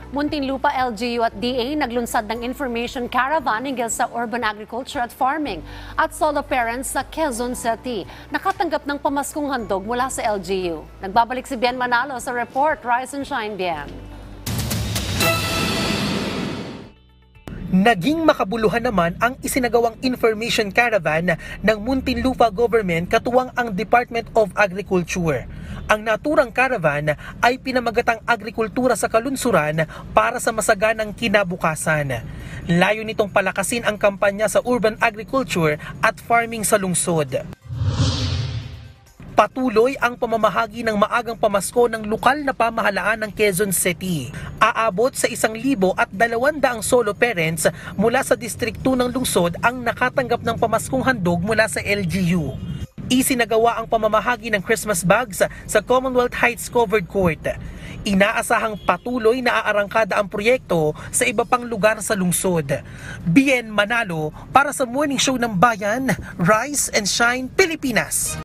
Muntinlupa LGU at DA naglunsad ng information caravan hinggil sa urban agriculture at farming at solo parents sa Quezon City. Nakatanggap ng pamaskong handog mula sa LGU. Nagbabalik si Bien Manalo sa report. Rise and shine, Bien. Naging makabuluhan naman ang isinagawang information caravan ng Muntinlupa Government katuwang ang Department of Agriculture. Ang naturang caravan ay pinamagatang agrikultura sa kalunsuran para sa masaganang kinabukasan. Layo nitong palakasin ang kampanya sa urban agriculture at farming sa lungsod. Patuloy ang pamamahagi ng maagang pamasko ng lokal na pamahalaan ng Quezon City. Aabot sa 1,200 solo parents mula sa distrikto ng lungsod ang nakatanggap ng pamaskong handog mula sa LGU. Isinagawa ang pamamahagi ng Christmas bags sa Commonwealth Heights Covered Court. Inaasahang patuloy na aarangkada ang proyekto sa iba pang lugar sa lungsod. Bien Manalo para sa Morning Show ng Bayan, Rise and Shine, Pilipinas.